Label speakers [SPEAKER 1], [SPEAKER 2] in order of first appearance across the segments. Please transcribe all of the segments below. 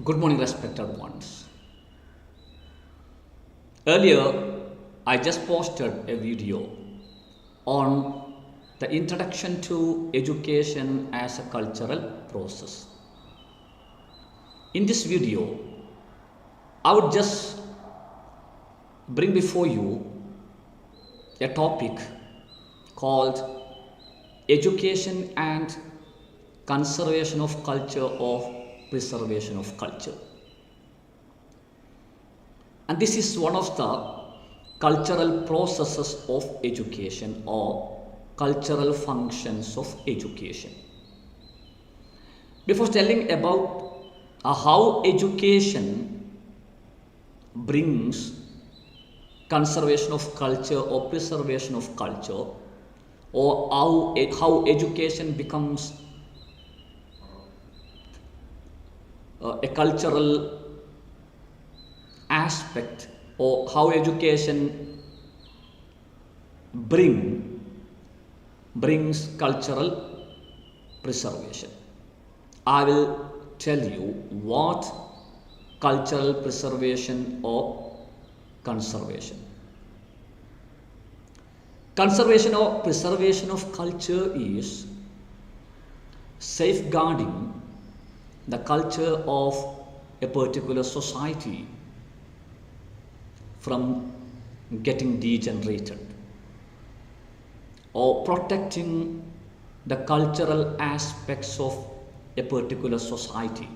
[SPEAKER 1] Good morning, respected ones. Earlier, I just posted a video on the introduction to education as a cultural process. In this video, I would just bring before you a topic called education and conservation of culture or preservation of culture. And this is one of the cultural processes of education or cultural functions of education. Before telling about how education brings conservation of culture or preservation of culture, or how education becomes a cultural aspect, or how education brings cultural preservation. I will tell you what cultural preservation or conservation. Conservation or preservation of culture is safeguarding the culture of a particular society from getting degenerated, or protecting the cultural aspects of a particular society.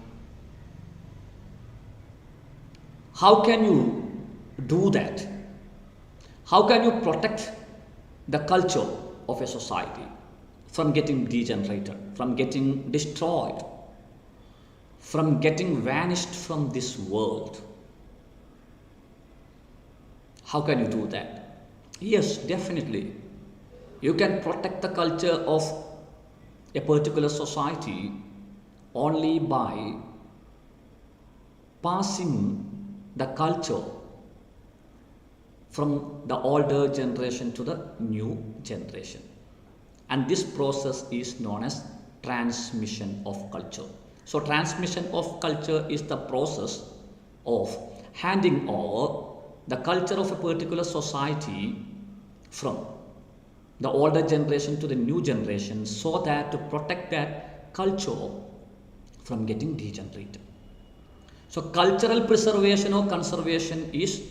[SPEAKER 1] How can you do that? How can you protect the culture of a society from getting degenerated, from getting destroyed, from getting vanished from this world? How can you do that? Yes, definitely. You can protect the culture of a particular society only by passing the culture from the older generation to the new generation. And this process is known as transmission of culture. So, transmission of culture is the process of handing over the culture of a particular society from the older generation to the new generation, so that to protect that culture from getting degenerated. So, cultural preservation or conservation is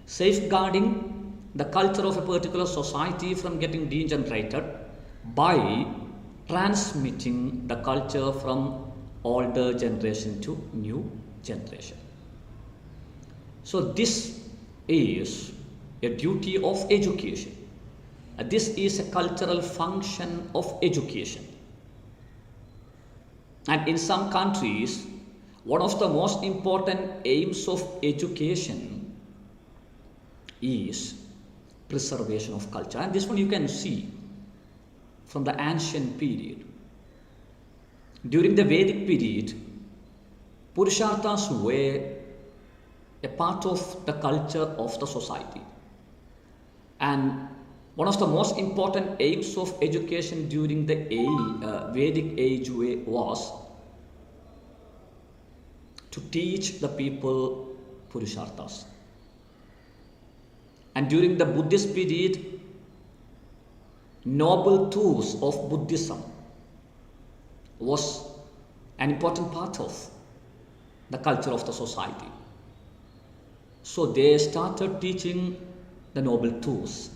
[SPEAKER 1] safeguarding the culture of a particular society from getting degenerated by transmitting the culture from older generation to new generation. So, this is a duty of education. This is a cultural function of education. And in some countries, one of the most important aims of education is preservation of culture. And this one you can see from the ancient period. During the Vedic period, Purusharthas were a part of the culture of the society. And one of the most important aims of education during the Vedic age was to teach the people Purusharthas. And during the Buddhist period, noble truths of Buddhism was an important part of the culture of the society. So they started teaching the noble truths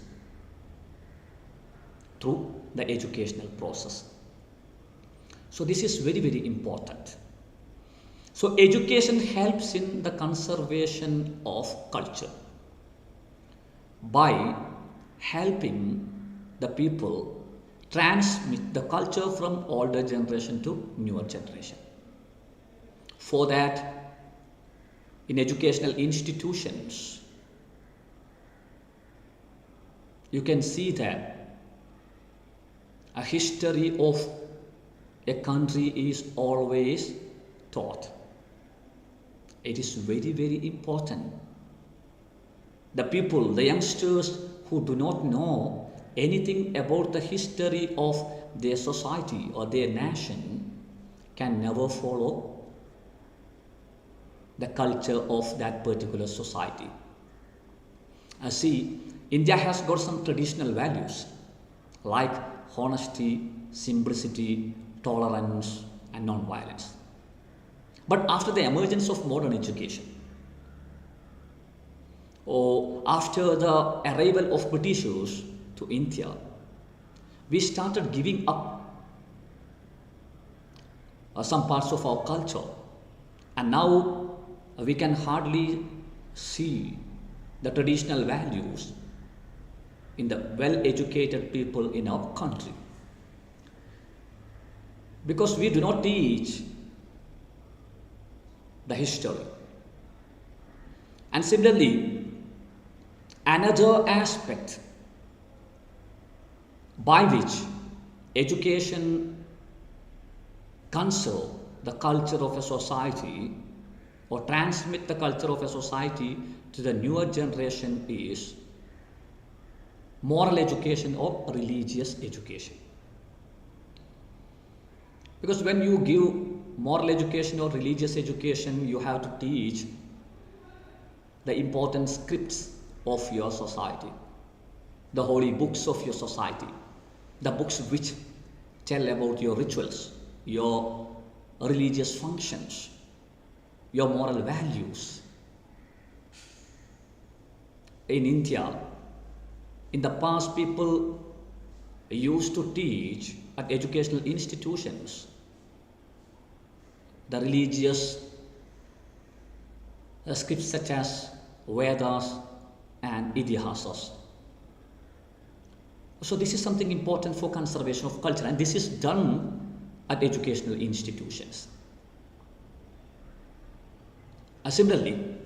[SPEAKER 1] through the educational process. So this is very, very important. So education helps in the conservation of culture by helping the people transmit the culture from older generation to newer generation. For that, in educational institutions, you can see that a history of a country is always taught. It is very, very important. The people, the youngsters who do not know anything about the history of their society or their nation can never follow the culture of that particular society. See, India has got some traditional values like honesty, simplicity, tolerance, and non-violence. But after the emergence of modern education, or after the arrival of Britishers to India, we started giving up some parts of our culture, and now we can hardly see the traditional values in the well-educated people in our country, because we do not teach the history. And similarly, another aspect by which education conserve the culture of a society or transmit the culture of a society to the newer generation is moral education or religious education. Because when you give moral education or religious education, you have to teach the important scripts of your society, the holy books of your society, the books which tell about your rituals, your religious functions, your moral values. In India, in the past, people used to teach at educational institutions the religious scripts such as Vedas and Idihasas. So this is something important for conservation of culture, and this is done at educational institutions. Similarly,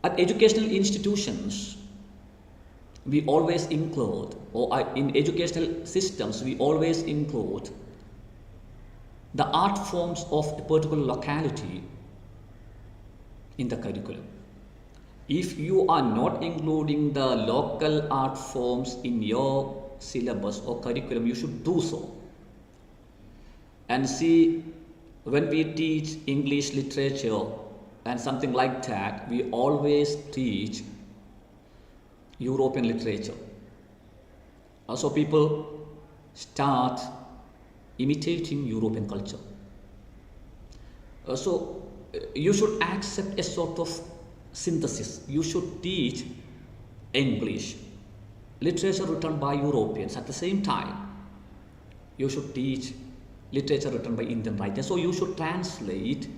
[SPEAKER 1] at educational institutions, we always include, or in educational systems, we always include the art forms of a particular locality in the curriculum. If you are not including the local art forms in your syllabus or curriculum, you should do so. And see, when we teach English literature and something like that, we always teach European literature. Also, people start imitating European culture. So, you should accept a sort of synthesis. You should teach English literature written by Europeans. At the same time, you should teach literature written by Indian writers. So, you should translate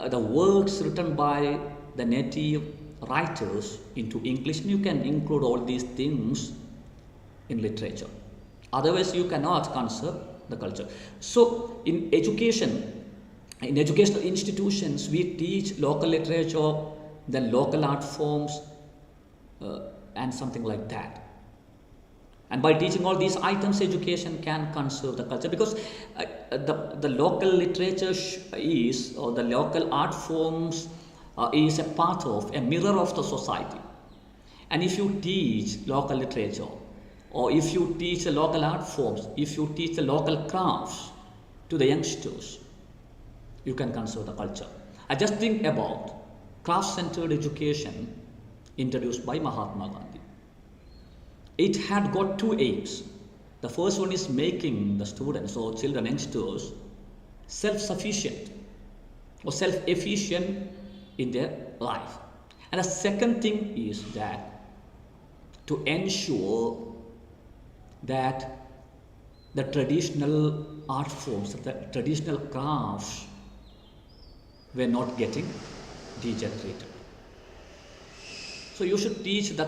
[SPEAKER 1] the works written by the native writers into English, and you can include all these things in literature. Otherwise, you cannot conserve the culture. So, in education, in educational institutions, we teach local literature, then local art forms, and something like that. And by teaching all these items, education can conserve the culture, because the local literature is, or the local art forms is a part of, a mirror of the society. And if you teach local literature, or if you teach the local art forms, if you teach the local crafts to the youngsters, you can conserve the culture. I just think about craft-centered education introduced by Mahatma Gandhi. It had got two aims. The first one is making the students or children, youngsters, self-sufficient or self-efficient in their life. And the second thing is that to ensure that the traditional art forms, the traditional crafts were not getting degenerated. So you should teach the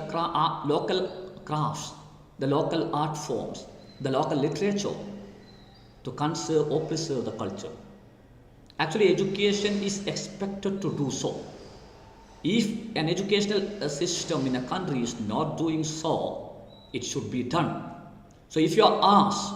[SPEAKER 1] local crafts, the local art forms, the local literature to conserve or preserve the culture. Actually, education is expected to do so. If an educational system in a country is not doing so, it should be done. So if you are asked,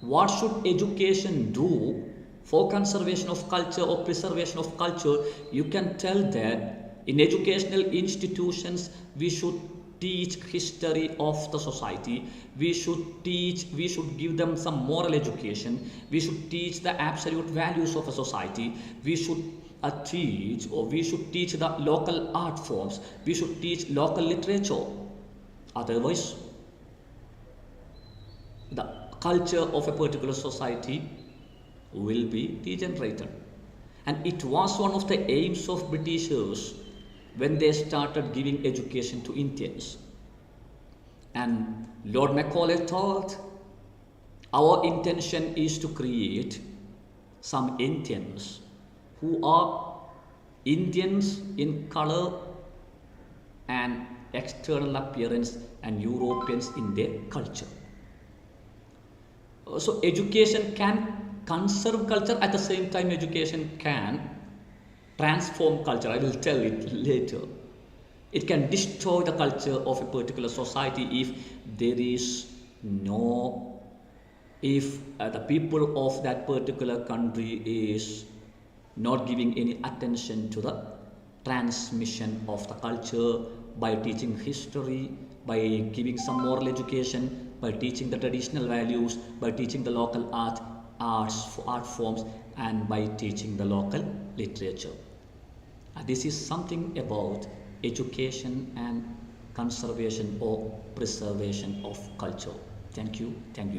[SPEAKER 1] what should education do for conservation of culture or preservation of culture, you can tell that in educational institutions we should teach history of the society. We should give them some moral education. We should teach the absolute values of a society. We should we should teach the local art forms. We should teach local literature. Otherwise, the culture of a particular society will be degenerated. And it was one of the aims of Britishers when they started giving education to Indians. And Lord Macaulay thought our intention is to create some Indians who are Indians in color and external appearance and Europeans in their culture. So education can conserve culture, at the same time education can transform culture. I will tell it later. It can destroy the culture of a particular society if there is no, if the people of that particular country is not giving any attention to the transmission of the culture by teaching history, by giving some moral education, by teaching the traditional values, by teaching the local art forms, and by teaching the local literature. This is something about education and conservation or preservation of culture. Thank you. Thank you.